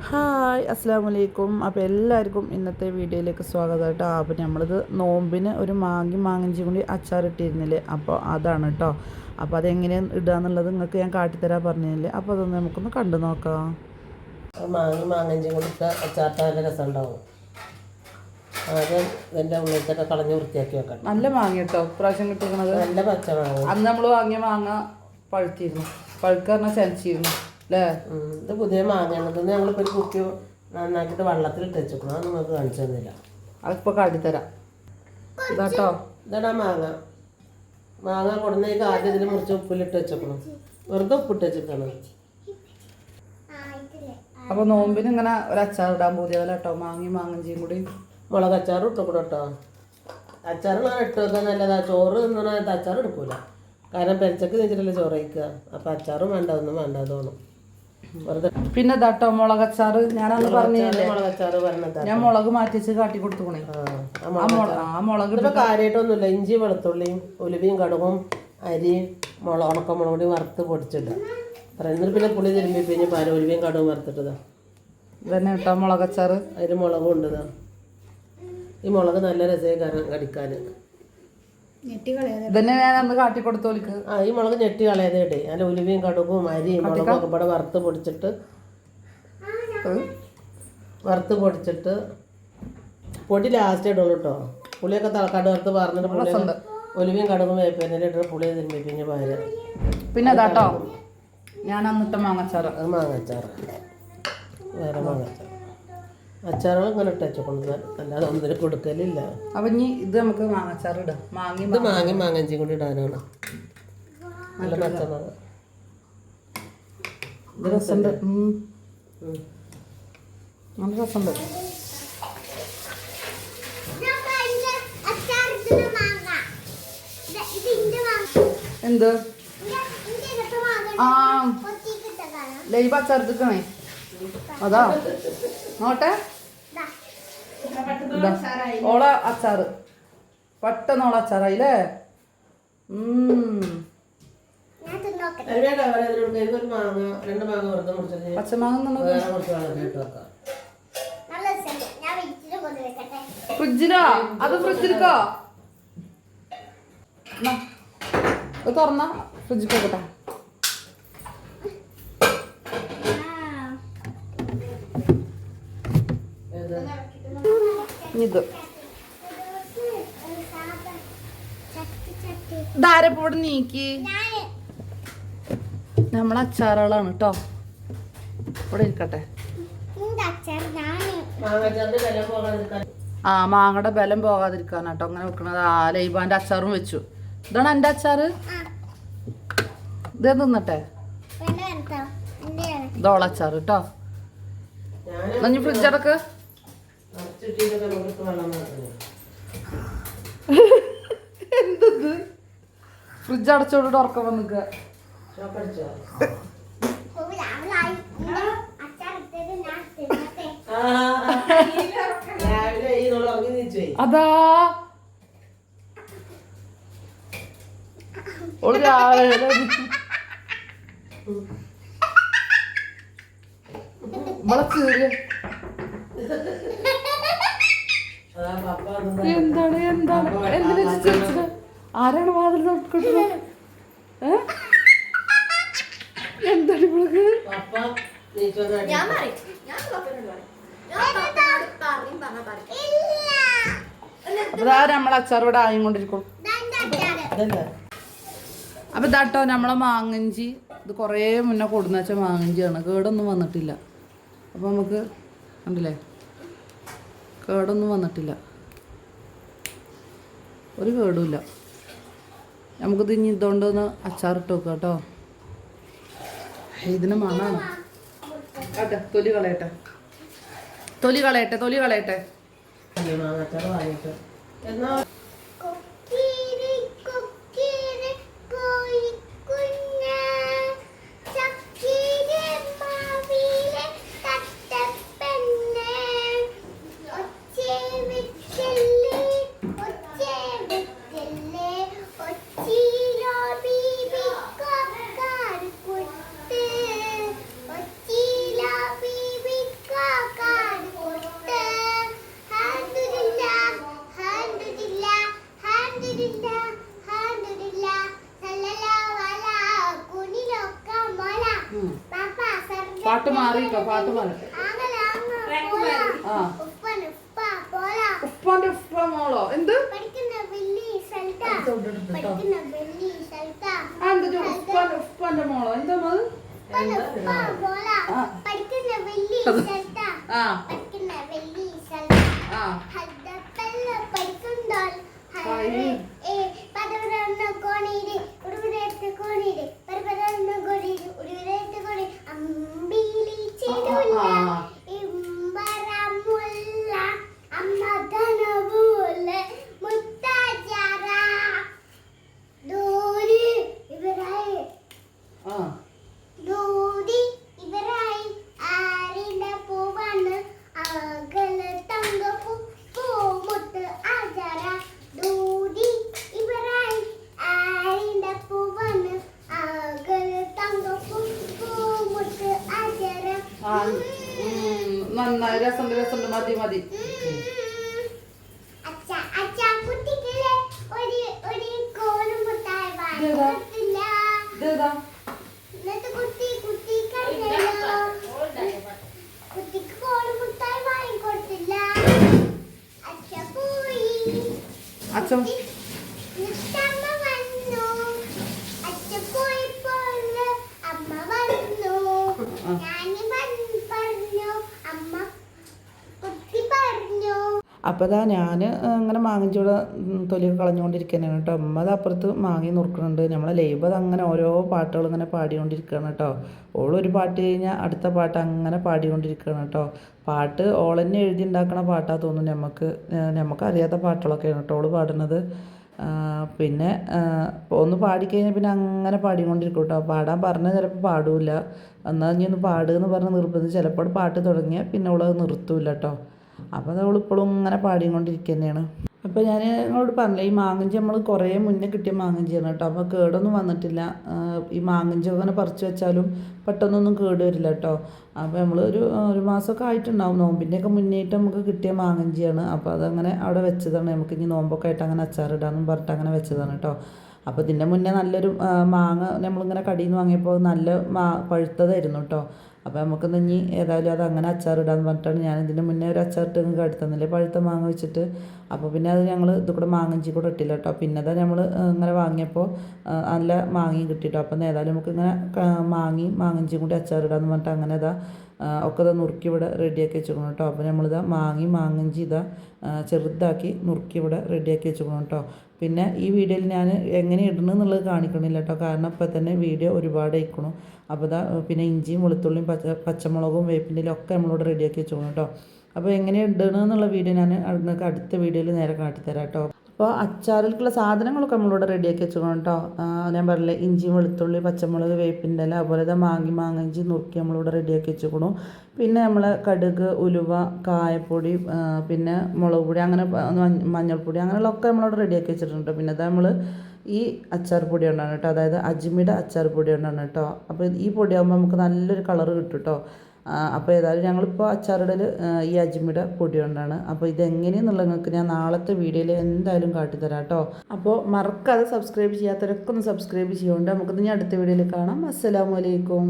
Hi അസ്സാം വലൈക്കും. അപ്പോൾ എല്ലാവർക്കും ഇന്നത്തെ വീഡിയോയിലേക്ക് സ്വാഗതം കേട്ടോ. അപ്പോൾ നമ്മളിത് നോമ്പിന് ഒരു മാങ്ങഞ്ചി കൂടി അച്ചാറിട്ടിരുന്നില്ലേ, അപ്പോൾ അതാണ് കേട്ടോ. അപ്പോൾ അതെങ്ങനെയാണ് ഇടുക എന്നുള്ളത് നിങ്ങൾക്ക് ഞാൻ കാട്ടിത്തരാൻ പറഞ്ഞില്ലേ. അപ്പോൾ അതൊന്ന് നമുക്കൊന്ന് കണ്ടു നോക്കാം. മാങ്ങഞ്ചി കൊടുത്ത അച്ചാറിട്ട് നല്ല രസം ഉണ്ടാവും. ആദ്യം ഇതിൻ്റെ ഉള്ളിലത്തൊക്കെ കളഞ്ഞ് വൃത്തിയാക്കി വെക്കണം. നല്ല മാങ്ങ കേട്ടോ പ്രാവശ്യം കിട്ടിയിരിക്കുന്നത്. നല്ല പച്ച മാങ്ങ. അന്ന് നമ്മൾ വാങ്ങിയ മാങ്ങ പഴുത്തിരുന്നു, പഴുക്കാറിന് ചലിച്ചിരുന്നു അല്ലേ. ഇത് പുതിയ മാങ്ങയാണ്. ഇത് ഞങ്ങളിപ്പോൾ ഒരു കുപ്പി നന്നാക്കിയിട്ട് വെള്ളത്തിലിട്ട് വെച്ചേക്കണം. അത് നമുക്ക് കാണിച്ചു തന്നില്ല. അതിപ്പോൾ കാട്ടിത്തരാം ഇതാട്ടോ. ഇതാണ് ആ മാങ്ങ കൊടുന്നേക്ക് ആദ്യം ഇതിൽ മുറിച്ച് ഉപ്പിലിട്ട് വെച്ചേക്കണം. വെറുതെ ഉപ്പിട്ട് വെച്ചേക്കണം. അപ്പോൾ നോമ്പിന് ഇങ്ങനെ ഒരു അച്ചാർ ഇടാൻ പോതിയതല്ല കേട്ടോ. മാങ്ങഞ്ചിയും കൂടി മുളക് അച്ചാറും ഇട്ടോക്കണം കേട്ടോ. അച്ചാർ ഇട്ട് വെക്കാൻ നല്ലതാ. ചോറ് തിന്നണ അച്ചാർ എടുക്കൂല, കാരണം പെരച്ചക്ക് വെച്ചിട്ടല്ലേ ചോറ് കഴിക്കുക. അപ്പം അച്ചാറും വേണ്ട, ഒന്നും വേണ്ട തോന്നും വെറുതെ. പിന്നെ ഇതാട്ടോ മുളകച്ചാറ്. ഞാനന്ന് പറഞ്ഞില്ലേ മുളകച്ചാറ് പറഞ്ഞത്. ഞാൻ മുളക് മാറ്റിച്ച് കാട്ടി കൊടുത്തുകൊണേ. ആ മുളക് ഇപ്പം കാര്യമായിട്ടൊന്നുമില്ല. ഇഞ്ചി വെളുത്തുള്ളിയും ഉലുവയും കടുകും അരിയും ഉണക്കമുളക് കൂടി വറുത്ത് പൊടിച്ചിടുക. എന്നിട്ട് പിന്നെ പുളി തിരുമ്പി പിന്നെ ഉലുവയും കടുകും വറുത്തിട്ടതാ. ഇതന്നെ കേട്ടോ മുളകച്ചാറ്. അതിൽ മുളകും ഉണ്ടതാ. ഈ മുളക് നല്ല രസമായി കടിക്കാൻ. ഇതന്നെ ഞാൻ അന്ന് കാട്ടിക്കൊടുത്തോലിക്ക്. ഈ മുളക് ഞെട്ടി കളയാതെ ഇടേ. അതിൽ ഉലുവയും കടുകും അരിയും മുളകും ഒക്കെ ഇവിടെ വറുത്ത് പൊടിച്ചിട്ട് പൊടി ലാസ്റ്റ് ഇടുള്ളൂ കേട്ടോ. പുളിയൊക്കെ തളക്കാട് വറുത്ത് പറഞ്ഞിട്ട് പുളി ഒലിവയും കടുകും വേപ്പിൻ്റെ ഇട്ട് പുളി തിരുമ്പി പിന്നെ പാര്. പിന്നെ അതാട്ടോ ഞാൻ അന്നിട്ട് മാങ്ങച്ചാറ്. അത് മാങ്ങച്ചാറ്, വേറെ മാങ്ങച്ചാറ്. അച്ചാറുകൾ ഇങ്ങനെ ഇട്ട് വെച്ചോണ്ട് അല്ലാതെ ഒന്നിനും കൊടുക്കലില്ല. അപ്പം ഇനി ഇത് നമുക്ക് മാങ്ങച്ചാറ് ഇടാം. ഇത് മാങ്ങഞ്ചി കൂടി ഇടാനാണ്. നല്ല പച്ചമാങ്ങ. ഇത് രസമുണ്ട്, നല്ല രസമുണ്ട്. എന്ത് ലൈവ് അച്ചാർത്തിക്കണേ അതാ നോട്ടെ. ഓള അച്ചാറ് പെട്ടെന്ന് ഓള അച്ചാറായില്ലേ. പച്ചമാങ്ങ ഫ്രിഡ്ജിലാ. അത് ഫ്രിഡ്ജിലേക്കോ തുറന്ന ഫ്രിഡ്ജിൽ പോകട്ടെ. ഇത് ധാരപ്പോട് നീക്കി നമ്മളെ അച്ചാറുകളാണ് കേട്ടോ. ഇവിടെ ഇരിക്കട്ടെ. ആ മാങ്ങയുടെ ബലം പോകാതിരിക്കാനാട്ടോ അങ്ങനെ വെക്കണത്. ആ ലൈബാന്റെ അച്ചാറും വെച്ചു. ഇതാണ് എൻ്റെ അച്ചാറ്. ഇത് തിന്നട്ടെ. ഇതോളച്ചാറ് കേട്ടോ. എന്നാ ഫ്രിഡ്ജ് അടക്ക്. എന്തത് ഫ്രിഡ്ജ് അടച്ചോണ്ട് ഉറക്കം വന്നിക്ക. അതാ ഓള് രാവിലെ എന്താണ് എന്തിനാ ചിരിച്ചത്? ആരാണ് വാതിൽ നോക്കുന്നത്? എന്താണ് ഇവൾക്ക്? നമ്മളെ അച്ചാർ ഇവിടെ ആയിക്കൊണ്ടിരിക്കും. അപ്പൊ ഇതാട്ടോ നമ്മളെ മാങ്ങഞ്ചി. ഇത് കുറേ മുന്നേ കൊടുന്ന വെച്ച മാങ്ങഞ്ചിയാണ്. കേടൊന്നും വന്നിട്ടില്ല. അപ്പൊ നമുക്ക് കണ്ടില്ലേ, കേടൊന്നും വന്നിട്ടില്ല, ഒരു കേടുമില്ല. നമുക്കിത് ഇനി ഇതുകൊണ്ടൊന്ന് അച്ചാറിട്ട് വെക്കാം കേട്ടോ. ഇതിന് മണമാണ്. തൊലി കളയട്ടെ. മാറിട്ടോ പാട്ട് പാടട്ടെ. ആ ഉപ്പാന്റെ ഉപ്പ മോളോ എന്ത് ഉപ്പാന്റെ മോളോ എന്താ അത്? ആ ആ നന്നായി രസമുണ്ട് രസമുണ്ട് മതി മതി. അച്ഛൻ അപ്പോൾ ഇതാ ഞാൻ അങ്ങനെ മാങ്ങിച്ചൂടെ തൊലിയൊക്കെ കളഞ്ഞുകൊണ്ടിരിക്കുന്നതാണ് കേട്ടോ. അമ്മ അത് അപ്പുറത്ത് മാങ്ങി നുറുക്കുന്നുണ്ട്. നമ്മളെ ലൈബ് അത് അങ്ങനെ ഓരോ പാട്ടുകൾ ഇങ്ങനെ പാടിക്കൊണ്ടിരിക്കുകയാണ് കേട്ടോ. ഓളൊരു പാട്ട് കഴിഞ്ഞാൽ അടുത്ത പാട്ട് അങ്ങനെ പാടിക്കൊണ്ടിരിക്കുകയാണ് കേട്ടോ. പാട്ട് ഓളെന്നെ എഴുതി ഉണ്ടാക്കണ പാട്ടാ തോന്നുന്നു. നമുക്ക് അറിയാത്ത പാട്ടുകളൊക്കെയാണ് കേട്ടോ ഓള് പാടുന്നത്. പിന്നെ ഒന്ന് പാടിക്കഴിഞ്ഞാൽ പിന്നെ അങ്ങനെ പാടിക്കൊണ്ടിരിക്കും കേട്ടോ. പാടാൻ പറഞ്ഞാൽ ചിലപ്പോൾ പാടില്ല. എന്നാൽ ഇനി ഒന്ന് പാടുകയെന്ന് പറഞ്ഞ് നിർബന്ധിച്ച് ചിലപ്പോൾ പാട്ട് തുടങ്ങിയാൽ പിന്നെ അവളത് നിർത്തൂല കേട്ടോ. അപ്പോൾ അത് അവളിപ്പോഴും ഇങ്ങനെ പാടിക്കൊണ്ടിരിക്കുക തന്നെയാണ്. അപ്പോൾ ഞാൻ നിങ്ങളോട് പറഞ്ഞില്ല, ഈ മാങ്ങഞ്ചി നമ്മൾ കുറേ മുന്നേ കിട്ടിയ മാങ്ങഞ്ചിയാണ് കേട്ടോ. അപ്പോൾ കേടൊന്നും വന്നിട്ടില്ല. ഈ മാങ്ങഞ്ചി അങ്ങനെ പറിച്ച് വെച്ചാലും പെട്ടെന്നൊന്നും കേട് വരില്ല കേട്ടോ. അപ്പോൾ നമ്മൾ ഒരു മാസമൊക്കെ ആയിട്ടുണ്ടാവും. നോമ്പിൻ്റെയൊക്കെ മുന്നേയിട്ട് നമുക്ക് കിട്ടിയ മാങ്ങഞ്ചിയാണ്. അപ്പോൾ അതങ്ങനെ അവിടെ വെച്ചതാണ്. നമുക്ക് ഇനി നോമ്പൊക്കെ ആയിട്ട് അങ്ങനെ അച്ചാറിടാമെന്നും പറഞ്ഞിട്ട് അങ്ങനെ വെച്ചതാണ് കേട്ടോ. അപ്പോൾ ഇതിൻ്റെ മുന്നേ നല്ലൊരു മാങ്ങ നമ്മളിങ്ങനെ കടയിൽ നിന്ന് വാങ്ങിയപ്പോൾ നല്ല പഴുത്തതായിരുന്നു കേട്ടോ. അപ്പോൾ നമുക്ക് ഇനി ഏതായാലും അത് അങ്ങനെ അച്ചാറിടാന്ന് പറഞ്ഞിട്ടാണ് ഞാൻ ഇതിൻ്റെ മുന്നേ ഒരു അച്ചാറിട്ട് നിങ്ങൾക്ക് എടുത്തു തന്നില്ലേ, പഴുത്ത മാങ്ങ വെച്ചിട്ട്. അപ്പോൾ പിന്നെ അത് ഞങ്ങൾ ഇത് കൂടെ മാങ്ങഞ്ചി കൂടെ ഇട്ടില്ല കേട്ടോ. പിന്നെ അതാ നമ്മൾ ഇങ്ങനെ വാങ്ങിയപ്പോൾ നല്ല മാങ്ങയും കിട്ടിയിട്ടോ. അപ്പം ഏതായാലും നമുക്ക് ഇങ്ങനെ മാങ്ങഞ്ചിയും കൂടി അച്ചാറിടാന്ന് പറഞ്ഞിട്ട് അങ്ങനെ ഇതാ ഒക്കെ ഇതാ നുറുക്കി ഇവിടെ റെഡിയാക്കി വെച്ചിരിക്കണം കേട്ടോ. അപ്പോൾ നമ്മളിതാ മാങ്ങഞ്ചി ഇതാ ചെറുതാക്കി നുറുക്കി ഇവിടെ റെഡിയാക്കി വെച്ചിരിക്കണം കേട്ടോ. പിന്നെ ഈ വീഡിയോയിൽ ഞാൻ എങ്ങനെ ഇടണം എന്നുള്ളത് കാണിക്കണില്ല കേട്ടോ. കാരണം ഇപ്പം തന്നെ വീഡിയോ ഒരുപാട് ആയിക്കണം. അപ്പോൾ ഇതാ പിന്നെ ഇഞ്ചിയും വെളുത്തുള്ളിയും പച്ചമുളകും വേപ്പിൻ്റെലും ഒക്കെ നമ്മളിവിടെ റെഡിയാക്കി വെച്ചോളൂ കേട്ടോ. അപ്പോൾ എങ്ങനെ ഇടണം എന്നുള്ള വീഡിയോ ഞാൻ നിങ്ങൾക്ക് അടുത്ത വീഡിയോയിൽ നേരെ കാട്ടിത്തരാം കേട്ടോ. അപ്പോൾ അച്ചാറിലേക്കുള്ള സാധനങ്ങളൊക്കെ നമ്മളിവിടെ റെഡിയാക്കി വെച്ചോളൂ കേട്ടോ. ഞാൻ പറഞ്ഞില്ലേ, ഇഞ്ചിയും വെളുത്തുള്ളി പച്ചമുളക് വേപ്പിൻ്റെ ഇല അതുപോലെ മാങ്ങഞ്ചി നുറുക്കി നമ്മളിവിടെ റെഡിയാക്കി വെച്ചേക്കണു. പിന്നെ നമ്മൾ കടുക് ഉലുവ കായപ്പൊടി പിന്നെ മുളക് പൊടി അങ്ങനെ മഞ്ഞൾപ്പൊടി അങ്ങനെയുള്ളതൊക്കെ നമ്മളിവിടെ റെഡിയാക്കി വെച്ചിട്ടുണ്ട്. പിന്നെ അത് നമ്മൾ ഈ അച്ചാർ പൊടി കൊണ്ടാണ് കേട്ടോ, അതായത് അജ്മിയുടെ അച്ചാർ പൊടി കൊണ്ടാണ് കേട്ടോ. അപ്പോൾ ഈ പൊടിയാകുമ്പോൾ നമുക്ക് നല്ലൊരു കളറ് കിട്ടും കേട്ടോ. അപ്പോൾ ഏതായാലും ഞങ്ങളിപ്പോൾ അച്ചാറിടൽ ഈ അജ്മിയുടെ പൊടി കൊണ്ടാണ്. അപ്പോൾ ഇതെങ്ങനെയെന്നുള്ള നിങ്ങൾക്ക് ഞാൻ നാളത്തെ വീഡിയോയിൽ എന്തായാലും കാട്ടിത്തരാം കേട്ടോ. അപ്പോൾ മറക്കാതെ സബ്സ്ക്രൈബ് ചെയ്യാത്തവരൊക്കെ ഒന്ന് സബ്സ്ക്രൈബ് ചെയ്യുന്നുണ്ട്. നമുക്കിന്ന് അടുത്ത വീഡിയോയിൽ കാണാം. അസ്സലാമു അലൈക്കും.